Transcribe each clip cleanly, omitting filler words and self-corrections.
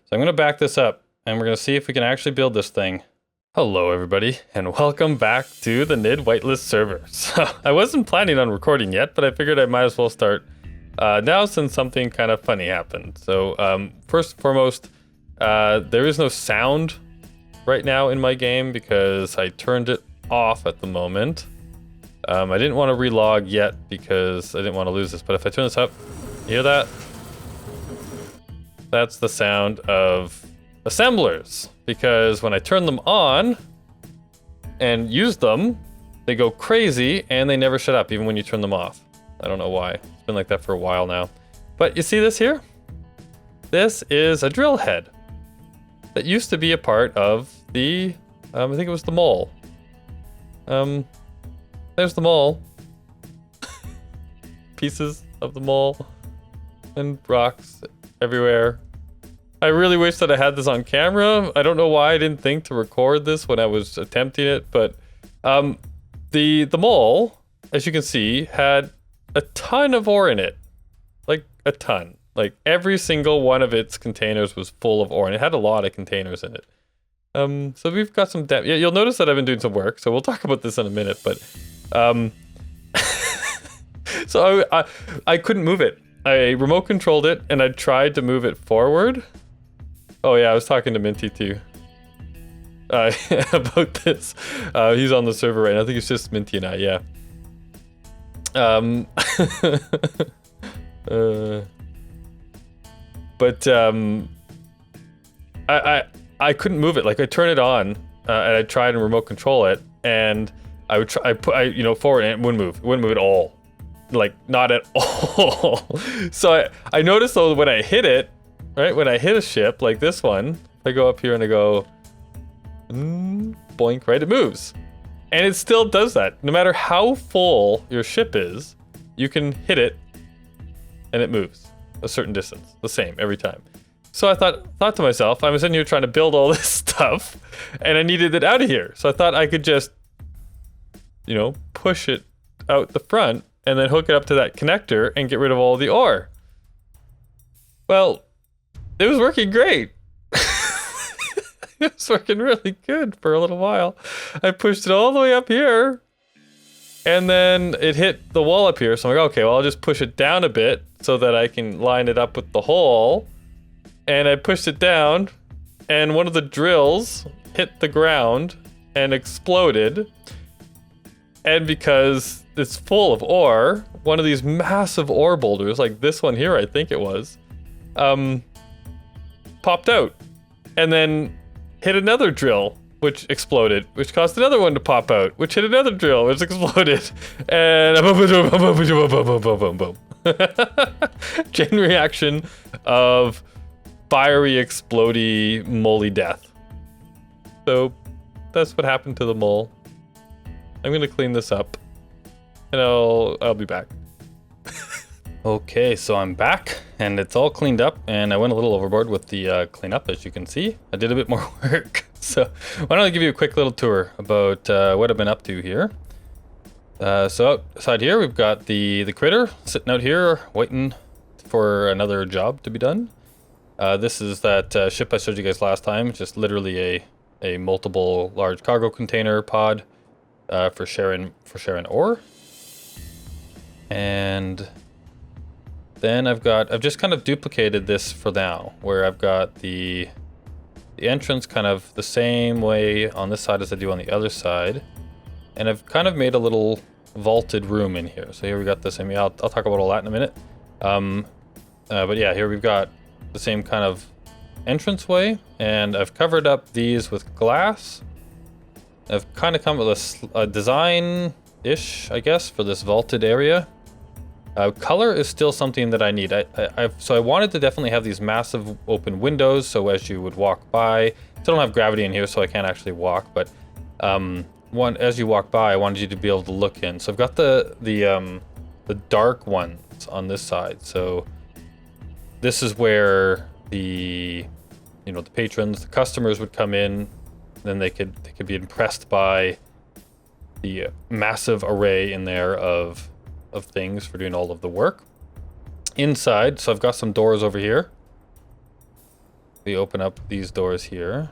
So I'm going to back this up and we're going to see if we can actually build this thing. Hello everybody and welcome back to the Nidd whitelist server. So I wasn't planning on recording yet, but I figured I might as well start now since something kind of funny happened. So first and foremost, there is no sound right now in my game because I turned it off at the moment. I didn't want to relog yet because I didn't want to lose this, but if I turn this up, you hear that? That's the sound of assemblers, because when I turn them on and use them, they go crazy and they never shut up even when you turn them off. I don't know why. It's been like that for a while now. But you see this here? This is a drill head that used to be a part of the, I think it was the mole. There's the mole. Pieces of the mole and rocks everywhere. I really wish that I had this on camera. I don't know why I didn't think to record this when I was attempting it, but the mole, as you can see, had a ton of ore in it. Like a ton. Like every single one of its containers was full of ore, and it had a lot of containers in it. So we've got some depth. Yeah, you'll notice that I've been doing some work, so we'll talk about this in a minute, but so I couldn't move it. I remote controlled it and I tried to move it forward. Oh yeah, I was talking to Minty too about this. He's on the server right now. I think it's just Minty and I, yeah. But I couldn't move it. Like I turn it on and I tried and remote control it, and I would try, you know, forward, and it wouldn't move. It wouldn't move at all. Like not at all. So I noticed though when I hit it, right, when I hit a ship like this one, I go up here and I go boink, right, it moves, and it still does that. No matter how full your ship is, you can hit it and it moves a certain distance, the same every time. So I thought to myself, I'm sitting here trying to build all this stuff and I needed it out of here, so I thought I could just, you know, push it out the front and then hook it up to that connector and get rid of all the ore. Well, it was working great. It was working really good for a little while. I pushed it all the way up here and then it hit the wall up here. So I'm like, okay, well, I'll just push it down a bit so that I can line it up with the hole. And I pushed it down and one of the drills hit the ground and exploded. And because it's full of ore, one of these massive ore boulders, like this one here, I think it was, popped out and then hit another drill, which exploded, which caused another one to pop out, which hit another drill, which exploded, and boom, boom. Chain reaction of fiery, explodey, moley death. So that's what happened to the mole. I'm gonna clean this up and I'll be back. Okay, so I'm back and it's all cleaned up, and I went a little overboard with the cleanup, as you can see. I did a bit more work. So why don't I give you a quick little tour about what I've been up to here. So outside here, we've got the critter sitting out here waiting for another job to be done. This is that ship I showed you guys last time, just literally a multiple large cargo container pod for sharing ore. And then I've just kind of duplicated this for now, where I've got the entrance kind of the same way on this side as I do on the other side, and I've kind of made a little vaulted room in here. So here we got this. I mean, I'll talk about all that in a minute. But yeah, here we've got the same kind of entranceway, and I've covered up these with glass. I've kind of come up with a design-ish, I guess, for this vaulted area. Color is still something that I need. So I wanted to definitely have these massive open windows, so as you would walk by, still don't have gravity in here, so I can't actually walk, but as you walk by, I wanted you to be able to look in. So I've got the dark ones on this side. So this is where the patrons, the customers would come in, then they could be impressed by the massive array in there of things for doing all of the work. Inside, so I've got some doors over here. we open up these doors here.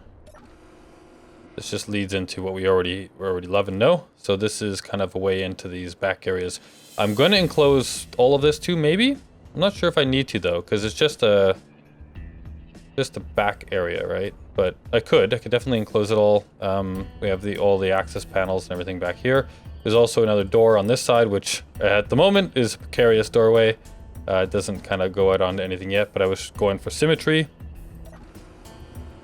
This just leads into what we already love and know. So this is kind of a way into these back areas. I'm going to enclose all of this too, maybe. I'm not sure if I need to though, because it's just a back area, right? But I could definitely enclose it all. We have all the access panels and everything back here. There's also another door on this side, which at the moment is a precarious doorway. It doesn't kind of go out onto anything yet, but I was going for symmetry.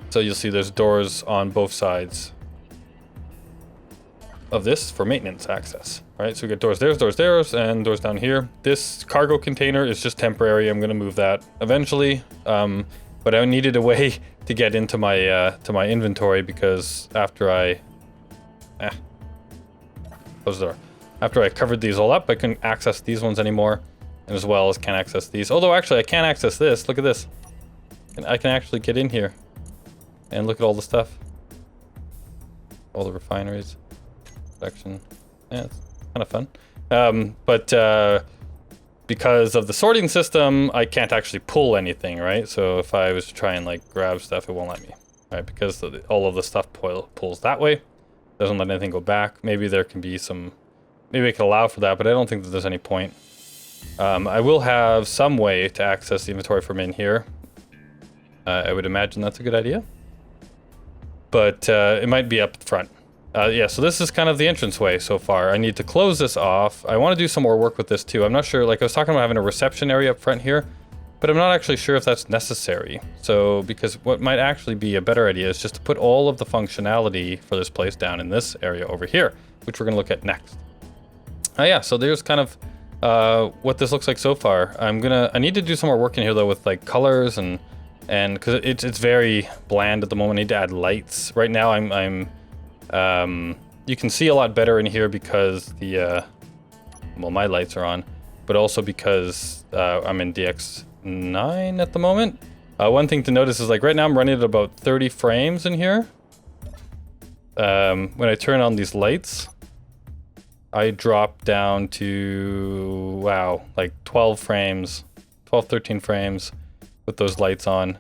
So you'll see there's doors on both sides of this for maintenance access, right? So we get doors there, and doors down here. This cargo container is just temporary. I'm going to move that eventually. But I needed a way to get into my inventory, because after I close the door. After I covered these all up, I couldn't access these ones anymore, and as well as can't access these. Although actually I can access this. Look at this. And I can actually get in here and look at all the stuff. All the refineries. Section. Yeah, it's kind of fun. But because of the sorting system, I can't actually pull anything, right? So if I was to try and like grab stuff, it won't let me, right? Because all of the stuff pulls that way. Doesn't let anything go back. Maybe there can be some, maybe I can allow for that, but I don't think that there's any point. I will have some way to access the inventory from in here. I would imagine that's a good idea. But it might be up front. Yeah, so this is kind of the entranceway so far. I need to close this off. I want to do some more work with this too. I'm not sure, like I was talking about having a reception area up front here, but I'm not actually sure if that's necessary. So, because what might actually be a better idea is just to put all of the functionality for this place down in this area over here, which we're going to look at next. Yeah, so there's kind of what this looks like so far. I need to do some more work in here though with like colors and because it's very bland at the moment. I need to add lights. Right now you can see a lot better in here because well, my lights are on, but also because I'm in DX9 at the moment. One thing to notice is like right now I'm running at about 30 frames in here. When I turn on these lights, I drop down to, wow, like 12 frames, 12, 13 frames with those lights on,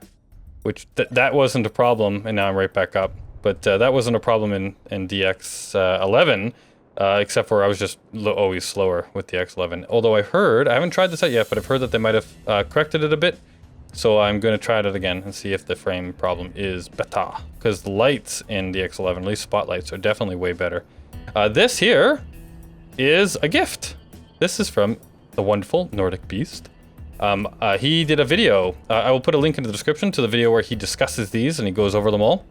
which that wasn't a problem, and now I'm right back up. But that wasn't a problem in DX11, except for I was just always slower with DX11. Although I haven't tried this out yet, but I've heard that they might have corrected it a bit. So I'm going to try it again and see if the frame problem is better. Because the lights in DX11, at least spotlights, are definitely way better. This here is a gift. This is from the wonderful Nordic Beast. He did a video. I will put a link in the description to the video where he discusses these and he goes over them all.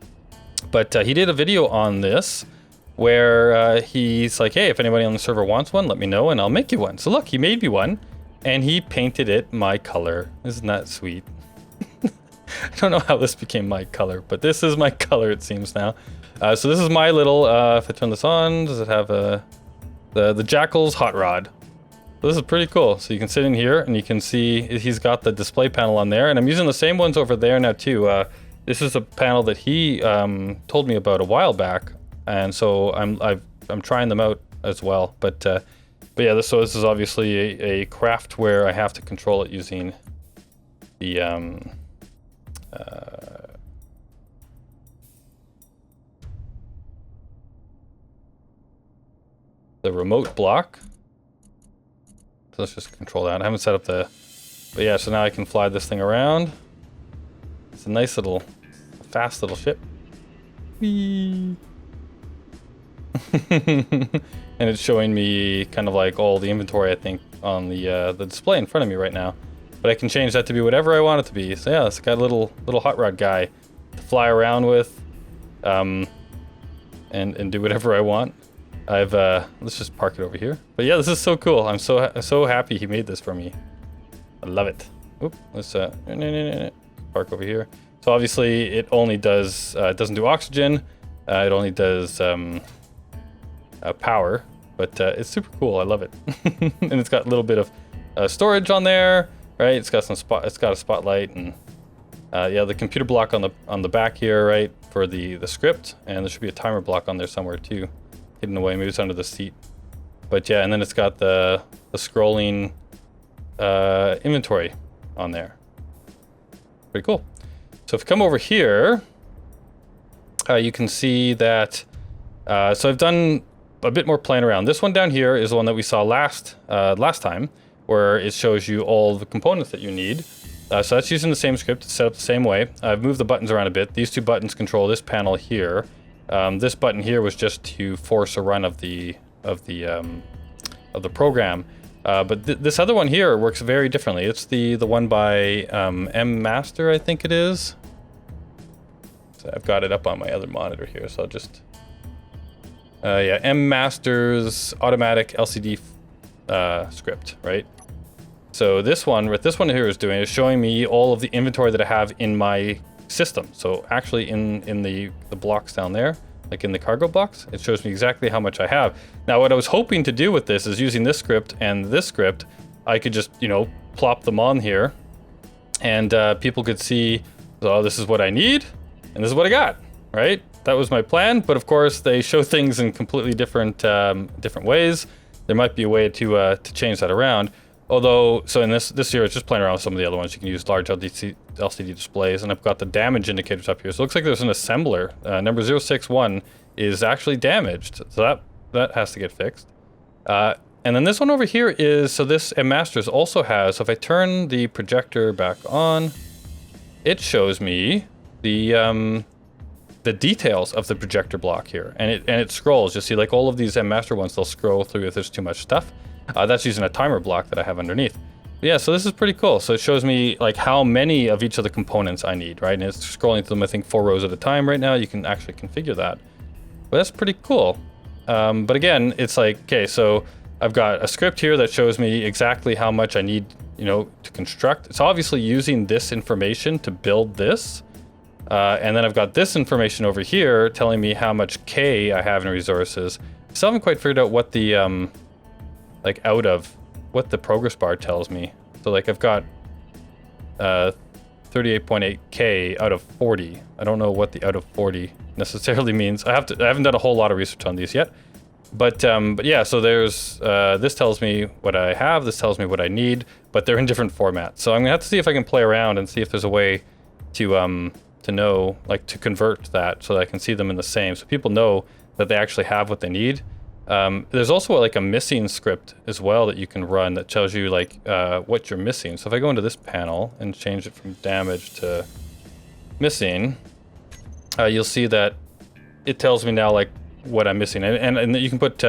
But he did a video on this where he's like, hey, if anybody on the server wants one, let me know and I'll make you one. So look, he made me one and he painted it my color. Isn't that sweet? I don't know how this became my color, but this is my color, it seems now. So this is my little, if I turn this on, does it have the Jackal's hot rod? So this is pretty cool. So you can sit in here and you can see he's got the display panel on there, and I'm using the same ones over there now too. This is a panel that he told me about a while back, and so I'm trying them out as well. But yeah, this is obviously a craft where I have to control it using the remote block. So let's just control that. I haven't set up but yeah, so now I can fly this thing around. It's a nice little, fast little ship. Whee! And it's showing me kind of like all the inventory, I think, on the display in front of me right now. But I can change that to be whatever I want it to be. So yeah, it's got a little hot rod guy to fly around with, and do whatever I want. Let's just park it over here. But yeah, this is so cool. I'm so happy he made this for me. I love it. Oop, let's park over here. So obviously it only does, it doesn't do oxygen. It only does power, but it's super cool. I love it. And it's got a little bit of storage on there, right? It's got it's got a spotlight, and yeah, the computer block on the back here, right, for the script, and there should be a timer block on there somewhere too. Hidden away, maybe it's under the seat. But yeah, and then it's got the scrolling inventory on there. Pretty cool. So if you come over here, you can see that, so I've done a bit more playing around. This one down here is the one that we saw last time, where it shows you all the components that you need. So that's using the same script. It's set up the same way. I've moved the buttons around a bit. These two buttons control this panel here. This button here was just to force a run of the program. But this other one here works very differently. It's the one by MMaster, I think it is. So I've got it up on my other monitor here, so I'll just... yeah, MMaster's automatic LCD script, right? So this one, what this one here is doing is showing me all of the inventory that I have in my system. So actually in the blocks down there, like in the cargo box, it shows me exactly how much I have. Now what I was hoping to do with this is using this script and this script, I could just, you know, plop them on here and people could see, oh, this is what I need and this is what I got, right? That was my plan, but of course they show things in completely different ways. There might be a way to change that around. Although, so in this here, it's just playing around with some of the other ones. You can use large LCD displays, and I've got the damage indicators up here. So it looks like there's an assembler. Number 061 is actually damaged, so that has to get fixed. And then this one over here is, so this MMaster's also has, so if I turn the projector back on, it shows me the details of the projector block here, and it scrolls. You'll see like all of these MMaster ones, they'll scroll through if there's too much stuff. That's using a timer block that I have underneath. But yeah, so this is pretty cool. So it shows me like how many of each of the components I need, right? And it's scrolling through them, I think 4 rows at a time right now. You can actually configure that. But that's pretty cool. But again, it's like, okay, so I've got a script here that shows me exactly how much I need, you know, to construct. It's obviously using this information to build this. And then I've got this information over here telling me how much K I have in resources. Still haven't quite figured out what the, like what the progress bar tells me. So like I've got 38.8K out of 40. I don't know what the out of 40 necessarily means. I haven't done a whole lot of research on these yet. But yeah, so there's, this tells me what I have, this tells me what I need, but they're in different formats. So I'm gonna have to see if I can play around and see if there's a way to know, like to convert that so that I can see them in the same, so people know that they actually have what they need. There's also like a missing script as well that you can run that tells you like what you're missing. So if I go into this panel and change it from damage to missing, you'll see that it tells me now like what I'm missing. And you can put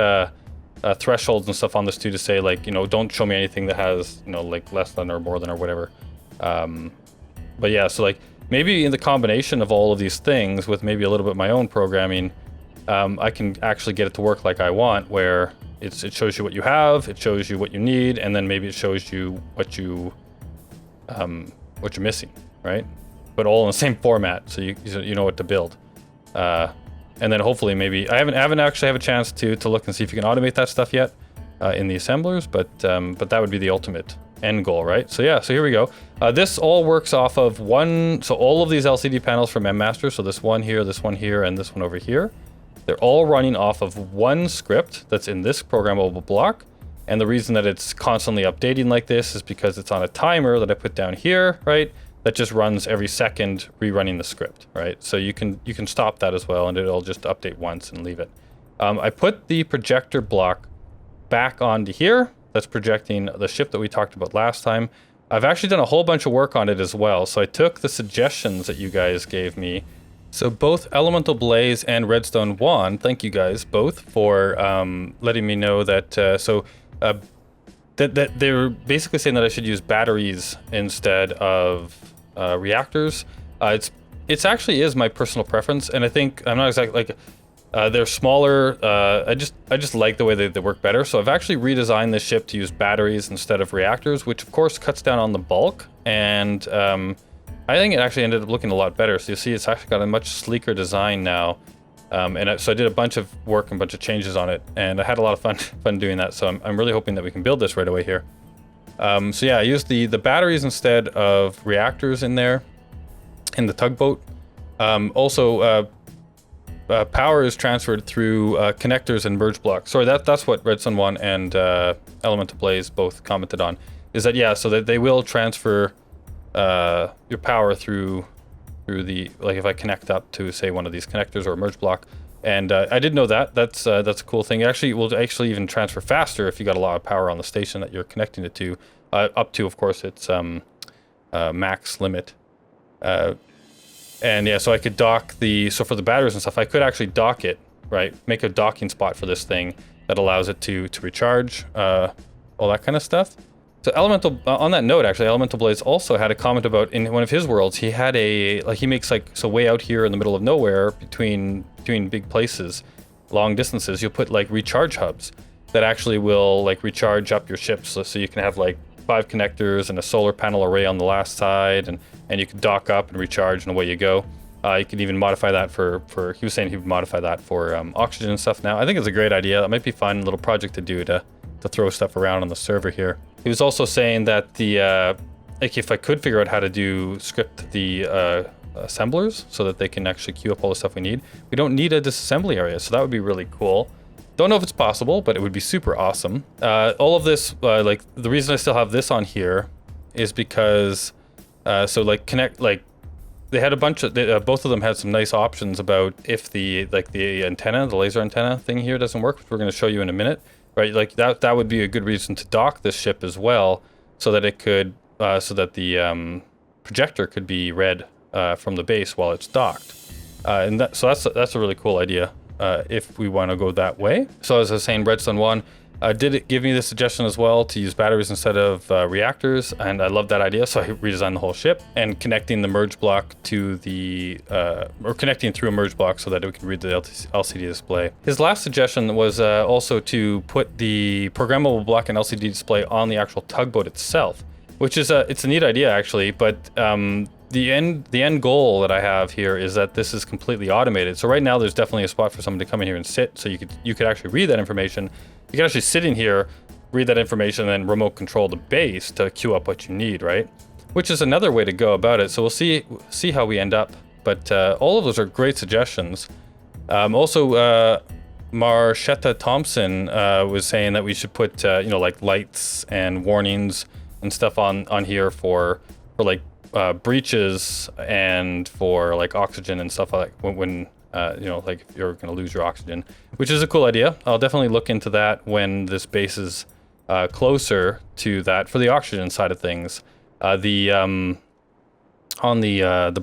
thresholds and stuff on this too to say like, you know, don't show me anything that has, you know, like less than or more than or whatever. But yeah, so like maybe in the combination of all of these things with maybe a little bit of my own programming, I can actually get it to work like I want, where it shows you what you have, it shows you what you need, and then maybe it shows you what you're missing, right? But all in the same format, so you know what to build. And then hopefully maybe I haven't actually have a chance to look and see if you can automate that stuff yet in the assemblers, but that would be the ultimate end goal, right? So yeah, so here we go. This all works off of one, so all of these LCD panels from MMaster, so this one here, and this one over here, they're all running off of one script that's in this programmable block. And the reason that it's constantly updating like this is because it's on a timer that I put down here, right? That just runs every second rerunning the script, right? So you can stop that as well, and it'll just update once and leave it. I put the projector block back onto here. That's projecting the ship that we talked about last time. I've actually done a whole bunch of work on it as well. So I took the suggestions that you guys gave me. So both Elemental Blaze and Redstone Juan, thank you guys both for letting me know that, that they're basically saying that I should use batteries instead of reactors. It's actually is my personal preference, and I think I'm not exactly like they're smaller. I just like the way they work better. So I've actually redesigned this ship to use batteries instead of reactors, which of course cuts down on the bulk, and I think it actually ended up looking a lot better. So you see, it's actually got a much sleeker design now. So I did a bunch of work and a bunch of changes on it, and I had a lot of fun doing that. So I'm really hoping that we can build this right away here. So yeah, I used the batteries instead of reactors in there, in the Tug Boat. Also, power is transferred through connectors and merge blocks. Sorry, that's what Redstone 1 and Elemental Blaze both commented on. Is that, yeah, so that they will transfer your power through through the, like if I connect up to say one of these connectors or a merge block. And I didn't know that. That's a cool thing. It will actually even transfer faster if you got a lot of power on the station that you're connecting it to, up to, of course, its max limit. And yeah, so I could dock so for the batteries and stuff, I could actually dock it, right? Make a docking spot for this thing that allows it to recharge, all that kind of stuff. So Elemental, on that note, actually, Elemental Blades also had a comment about, in one of his worlds, he had he makes so way out here in the middle of nowhere between big places, long distances, you'll put like recharge hubs that actually will like recharge up your ships. So you can have like 5 connectors and a solar panel array on the last side, and you can dock up and recharge and away you go. You can even modify that for he was saying he would modify that for oxygen and stuff now. I think it's a great idea. That might be a fun little project to do to throw stuff around on the server here. He was also saying that like if I could figure out how to script the assemblers so that they can actually queue up all the stuff we need. We don't need a disassembly area, so that would be really cool. Don't know if it's possible, but it would be super awesome. All of this, like the reason I still have this on here is because, so like they had a bunch of, both of them had some nice options about if the antenna, the laser antenna thing here doesn't work, which we're going to show you in a minute. Right, like that would be a good reason to dock this ship as well, so that it could, so that the projector could be read from the base while it's docked, and so that's a really cool idea if we want to go that way. So as I was saying, Redstone 1 did it give me the suggestion as well to use batteries instead of reactors, and I love that idea. So I redesigned the whole ship and connecting the merge block to the, or connecting through a merge block so that it can read the LCD display. His last suggestion was also to put the programmable block and LCD display on the actual tugboat itself, which is it's a neat idea actually, but the end goal that I have here is that this is completely automated. So right now there's definitely a spot for someone to come in here and sit, so you could actually read that information. You can actually sit in here, read that information, and then remote control the base to queue up what you need, right? Which is another way to go about it. So we'll see how we end up. But all of those are great suggestions. Also, Marshetta Thompson was saying that we should put like lights and warnings and stuff on here for like breaches and for like oxygen and stuff like when like if you're gonna lose your oxygen, which is a cool idea. I'll definitely look into that when this base is closer to that for the oxygen side of things. On the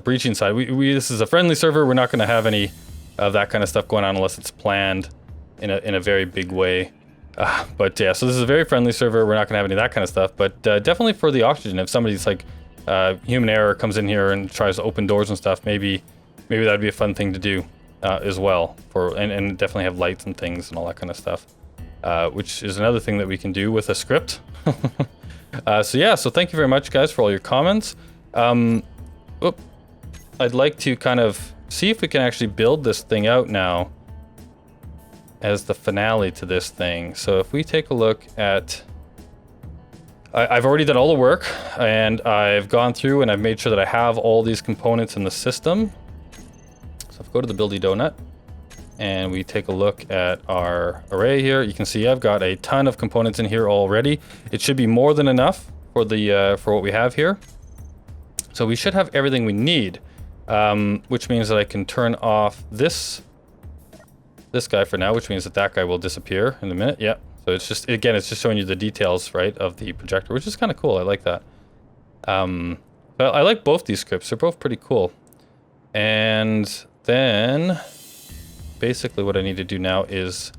breaching side, this is a friendly server. We're not going to have any of that kind of stuff going on unless it's planned in a very big way. But yeah, so this is a very friendly server. We're not going to have any of that kind of stuff. But definitely for the oxygen, if somebody's like human error comes in here and tries to open doors and stuff, maybe that'd be a fun thing to do as well. And definitely have lights and things and all that kind of stuff, which is another thing that we can do with a script. So thank you very much, guys, for all your comments. I'd like to kind of see if we can actually build this thing out now as the finale to this thing. So if we take a look at, I've already done all the work, and I've gone through and I've made sure that I have all these components in the system. So if we go to the Buildy Donut and we take a look at our array here, you can see I've got a ton of components in here already. It should be more than enough for for what we have here. So we should have everything we need, which means that I can turn off this guy for now, which means that guy will disappear in a minute. Yeah. So it's just, again, it's just showing you the details, right, of the projector, which is kind of cool. I like that. But I like both these scripts. They're both pretty cool. And then basically what I need to do now is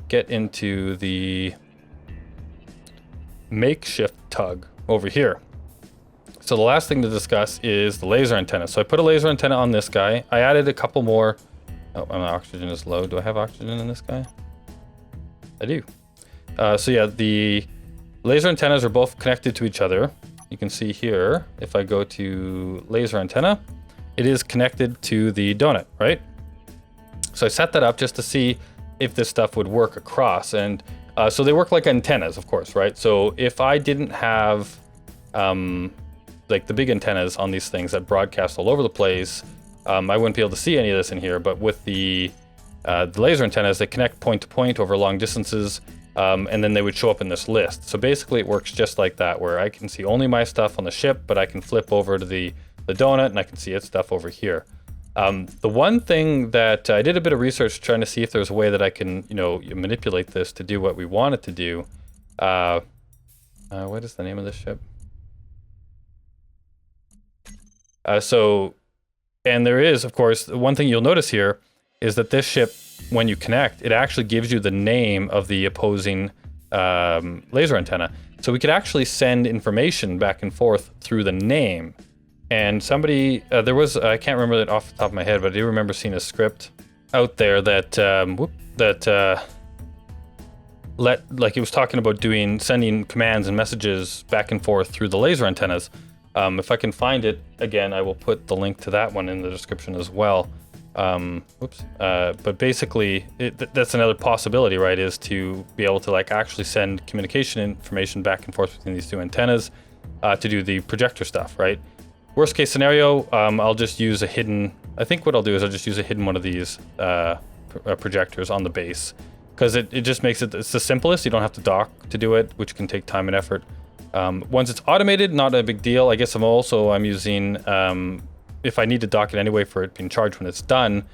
get into the makeshift tug over here. So the last thing to discuss is the laser antenna. So I put a laser antenna on this guy. I added a couple more. Oh, my oxygen is low. Do I have oxygen in this guy? I do. So yeah, the laser antennas are both connected to each other. You can see here, if I go to laser antenna, it is connected to the donut, right? So I set that up just to see if this stuff would work across. And so they work like antennas, of course, right? So if I didn't have like the big antennas on these things that broadcast all over the place, I wouldn't be able to see any of this in here. But with the laser antennas, they connect point to point over long distances, and then they would show up in this list. So basically it works just like that, where I can see only my stuff on the ship, but I can flip over to the the donut, and I can see its stuff over here. The one thing that I did a bit of research trying to see if there's a way that I can, you know, manipulate this to do what we want it to do. What is the name of this ship? And there is, of course, one thing you'll notice here is that this ship, when you connect, it actually gives you the name of the opposing laser antenna. So we could actually send information back and forth through the name. And somebody, there was, I can't remember it off the top of my head, but I do remember seeing a script out there that, like it was talking about sending commands and messages back and forth through the laser antennas. If I can find it, again, I will put the link to that one in the description as well. But basically, that's another possibility, right, is to be able to like actually send communication information back and forth between these two antennas to do the projector stuff, right? Worst case scenario, I'll just use a hidden, I think what I'll do is I'll just use a hidden one of these projectors on the base, because it just makes it's the simplest. You don't have to dock to do it, which can take time and effort. Once it's automated, not a big deal. I guess I'm using, if I need to dock it anyway for it being charged when it's done,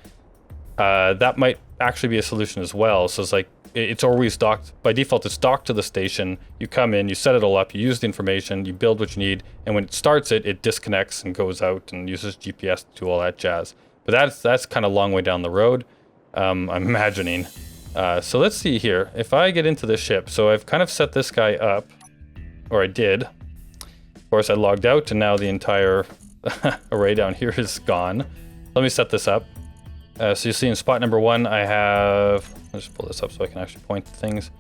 that might actually be a solution as well. So it's like, it's always docked. By default, it's docked to the station. You come in, you set it all up, you use the information, you build what you need, and when it starts it disconnects and goes out and uses GPS to do all that jazz. But that's kind of a long way down the road, I'm imagining. So let's see here. If I get into this ship, so I've kind of set this guy up, or I did. Of course, I logged out, and now the entire array down here is gone. Let me set this up. So you see in spot number 1, I have, let's pull this up so I can actually point to things.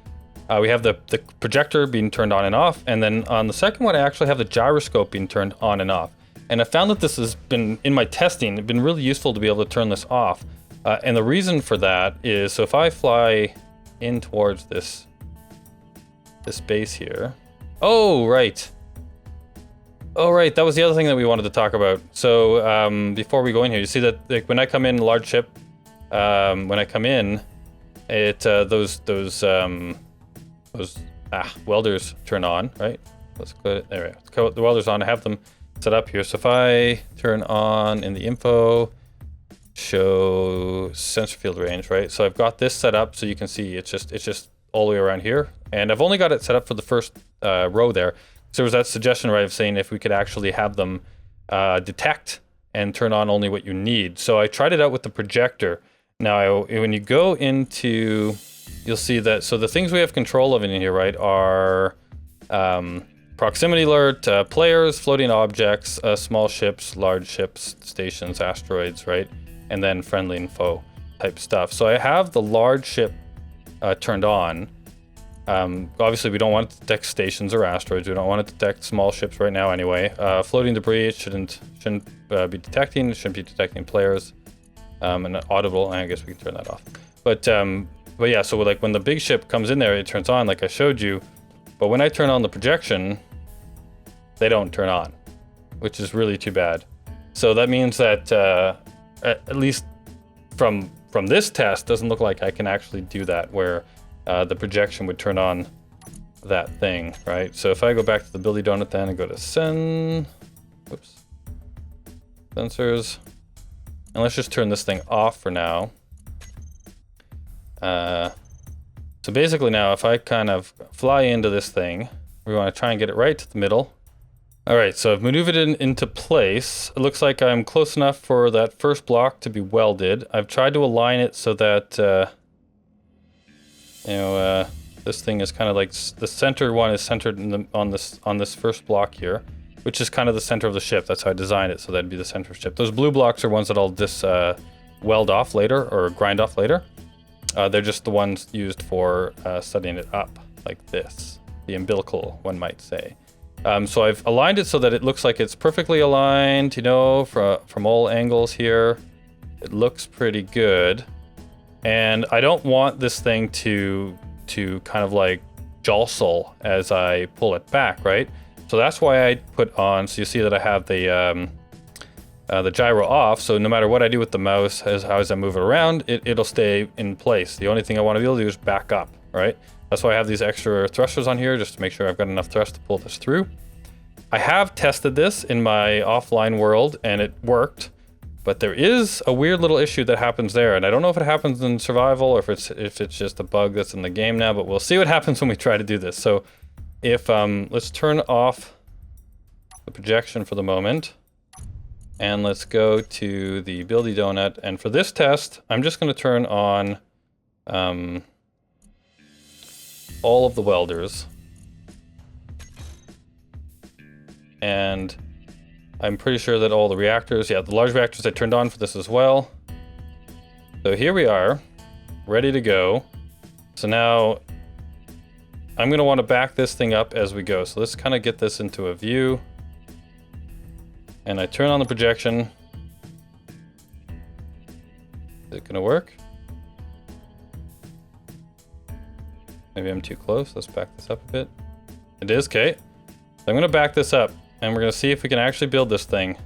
We have the projector being turned on and off, and then on the second one, I actually have the gyroscope being turned on and off. And I found that this has been, in my testing, it's been really useful to be able to turn this off. And the reason for that is, so if I fly in towards this base here. Oh, right. Oh, right, that was the other thing that we wanted to talk about. So before we go in here, you see that like, when I come in, large ship, when I come in, it those welders turn on, right? Let's go, there we go. Let's go, the welders on, I have them set up here. So if I turn on in the info, show sensor field range, right? So I've got this set up so you can see it's just all the way around here. And I've only got it set up for the first row there. So there was that suggestion, right, of saying if we could actually have them detect and turn on only what you need. So I tried it out with the projector. Now, when you go into, you'll see that, so the things we have control of in here, right, are proximity alert, players, floating objects, small ships, large ships, stations, asteroids, right, and then friendly and foe type stuff. So I have the large ship turned on. Obviously, we don't want to detect stations or asteroids. We don't want to detect small ships right now anyway. Floating debris, it shouldn't be detecting. It shouldn't be detecting players. And audible, I guess we can turn that off. But yeah, so like when the big ship comes in there, it turns on like I showed you. But when I turn on the projection, they don't turn on, which is really too bad. So that means that at least from this test, doesn't look like I can actually do that where the projection would turn on that thing, right? So if I go back to the Billy Donut then and go to sensors, and let's just turn this thing off for now. So basically now if I kind of fly into this thing, we want to try and get it right to the middle. All right, so I've maneuvered it into place. It looks like I'm close enough for that first block to be welded. I've tried to align it so that this thing is kind of like the center one is centered on this first block here, which is kind of the center of the ship. That's how I designed it, so that'd be the center of the ship. Those blue blocks are ones that I'll weld off later or grind off later. They're just the ones used for setting it up like this, the umbilical, one might say. So I've aligned it so that it looks like it's perfectly aligned, from all angles here. It looks pretty good. And I don't want this thing to kind of like jostle as I pull it back, right? So that's why I put on, so you see that I have the gyro off, so no matter what I do with the mouse, as I move it around, it'll stay in place. The only thing I want to be able to do is back up, right? That's why I have these extra thrusters on here, just to make sure I've got enough thrust to pull this through. I have tested this in my offline world and it worked, but there is a weird little issue that happens there, and I don't know if it happens in survival or if it's just a bug that's in the game now, but we'll see what happens when we try to do this. So if let's turn off the projection for the moment, and let's go to the buildy donut, and for this test I'm just going to turn on all of the welders, and I'm pretty sure that all the reactors, yeah, the large reactors I turned on for this as well. So here we are, ready to go. So now I'm going to want to back this thing up as we go. So let's kind of get this into a view. And I turn on the projection. Is it going to work? Maybe I'm too close. Let's back this up a bit. It is, okay. So I'm going to back this up, and we're going to see if we can actually build this thing.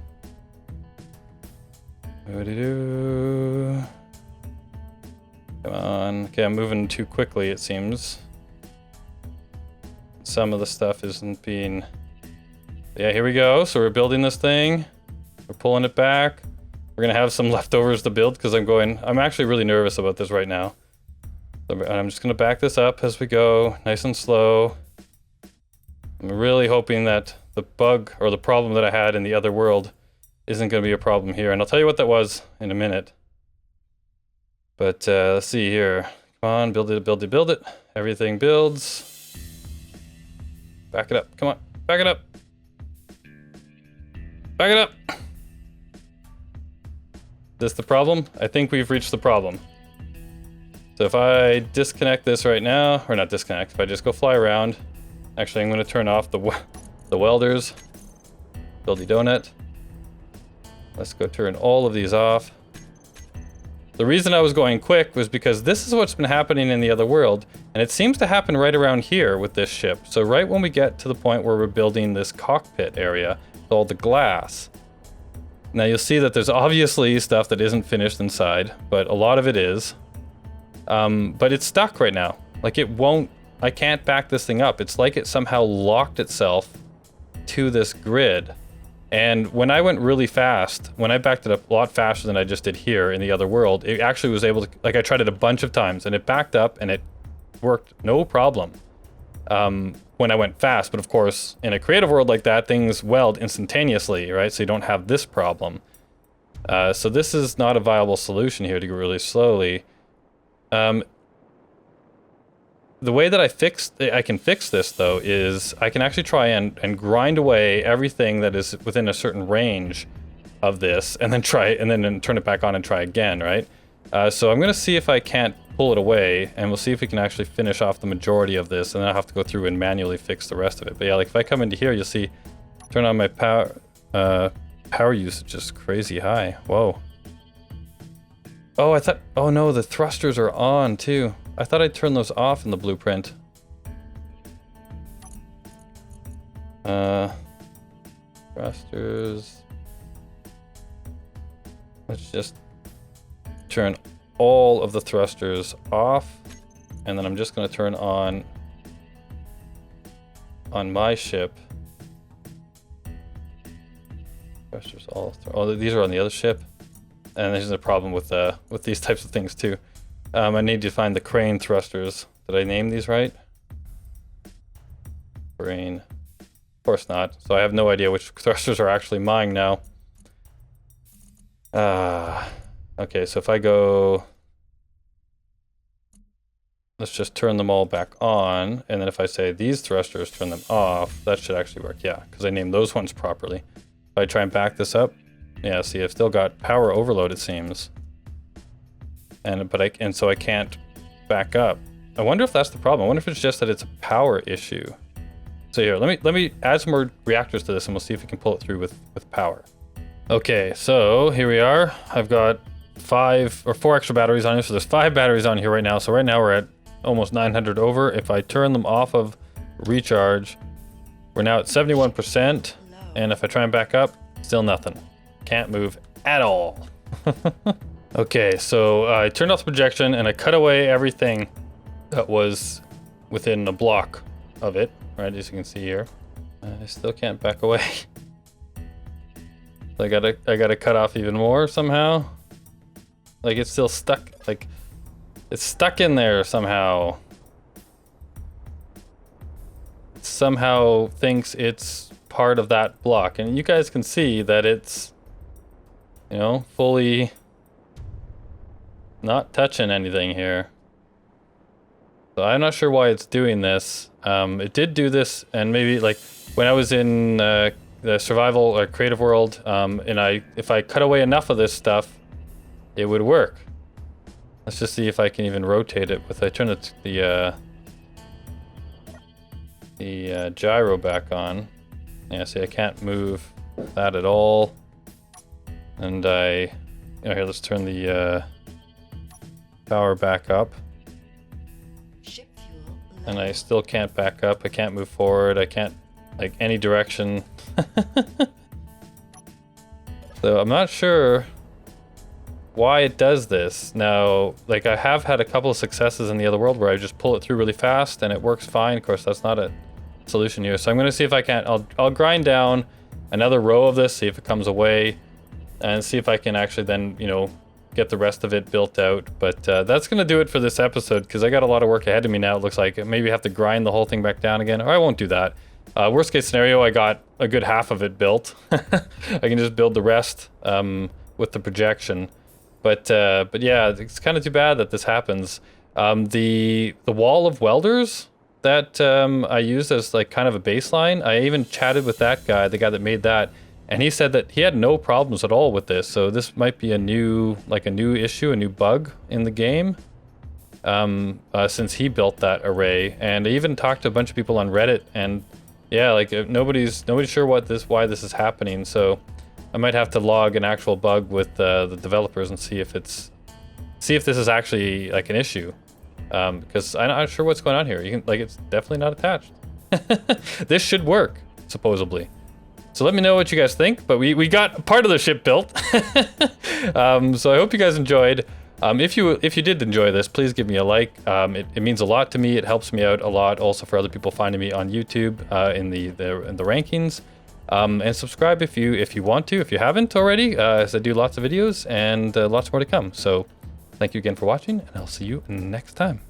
Come on. Okay, I'm moving too quickly, it seems. Some of the stuff isn't being... Yeah, here we go. So we're building this thing. We're pulling it back. We're going to have some leftovers to build because I'm actually really nervous about this right now. So I'm just going to back this up as we go, nice and slow. I'm really hoping that the bug or the problem that I had in the other world isn't going to be a problem here. And I'll tell you what that was in a minute. But let's see here. Come on, build it, build it, build it. Everything builds. Back it up. Come on, back it up. Back it up. Is this the problem? I think we've reached the problem. So if I disconnect this right now, or not disconnect, if I just go fly around, actually I'm going to turn off the welders, buildy donut. Let's go turn all of these off. The reason I was going quick was because this is what's been happening in the other world, and it seems to happen right around here with this ship. So right when we get to the point where we're building this cockpit area, with all the glass. Now you'll see that there's obviously stuff that isn't finished inside, but a lot of it is. But it's stuck right now. Like it won't, I can't back this thing up. It's like it somehow locked itself to this grid. And when I went really fast, when I backed it up a lot faster than I just did here in the other world, it actually was able to, like I tried it a bunch of times and it backed up and it worked no problem when I went fast. But of course, in a creative world like that, things weld instantaneously, right? So you don't have this problem. So this is not a viable solution here to go really slowly. The way that I can fix this though is I can actually try and grind away everything that is within a certain range of this, and then turn it back on and try again, right? So I'm gonna see if I can't pull it away, and we'll see if we can actually finish off the majority of this, and then I'll have to go through and manually fix the rest of it. But yeah, like if I come into here, you'll see, turn on my power usage is crazy high. Whoa. Oh, oh no, the thrusters are on too. I thought I'd turn those off in the blueprint. Thrusters. Let's just turn all of the thrusters off, and then I'm just going to turn on my ship. Thrusters all. Oh, these are on the other ship, and there's a problem with these types of things too. I need to find the crane thrusters. Did I name these right? Crane. Of course not. So I have no idea which thrusters are actually mine now. Okay, so if I go... Let's just turn them all back on, and then if I say these thrusters, turn them off, that should actually work, yeah, because I named those ones properly. If I try and back this up, yeah, see, I've still got power overload, it seems. And so I can't back up. I wonder if that's the problem. I wonder if it's just that it's a power issue. So here, let me add some more reactors to this, and we'll see if we can pull it through with power. Okay, so here we are. I've got 4 extra batteries on here, so there's 5 batteries on here right now. So right now we're at almost 900 over. If I turn them off of recharge, we're now at 71%. And if I try and back up, still nothing. Can't move at all. Okay, so I turned off the projection and I cut away everything that was within a block of it, right, as you can see here. I still can't back away. I gotta cut off even more somehow. Like it's still stuck. Like it's stuck in there somehow. It somehow thinks it's part of that block, and you guys can see that it's, you know, fully not touching anything here. So I'm not sure why it's doing this. It did do this, and maybe like when I was in the survival or creative world, and if I cut away enough of this stuff, it would work. Let's just see if I can even rotate it with. I turn the gyro back on. Yeah, see, I can't move that at all. And here, let's turn the power back up. And I still can't back up. I can't move forward. I can't, like, any direction. So I'm not sure why it does this. Now, like, I have had a couple of successes in the other world where I just pull it through really fast and it works fine. Of course, that's not a solution here. So I'm gonna see if I can't, I'll grind down another row of this, see if it comes away, and see if I can actually then, you know, get the rest of it built out. But that's gonna do it for this episode, because I got a lot of work ahead of me now. It looks like maybe have to grind the whole thing back down again, or I won't do that. Worst case scenario, I got a good half of it built. I can just build the rest with the projection. But yeah, it's kind of too bad that this happens. The wall of welders that I used as like kind of a baseline, I even chatted with that guy, the guy that made that, and he said that he had no problems at all with this. So this might be a new issue, a new bug in the game, since he built that array. And I even talked to a bunch of people on Reddit, and yeah, like nobody's sure why this is happening. So I might have to log an actual bug with the developers and see if this is actually like an issue, because I'm not sure what's going on here. It's definitely not attached. This should work supposedly. So let me know what you guys think, but we got part of the ship built. So I hope you guys enjoyed. If you did enjoy this, please give me a like. It means a lot to me. It helps me out a lot also for other people finding me on YouTube in the rankings. And subscribe if you want to, if you haven't already, as I do lots of videos and lots more to come. So thank you again for watching, and I'll see you next time.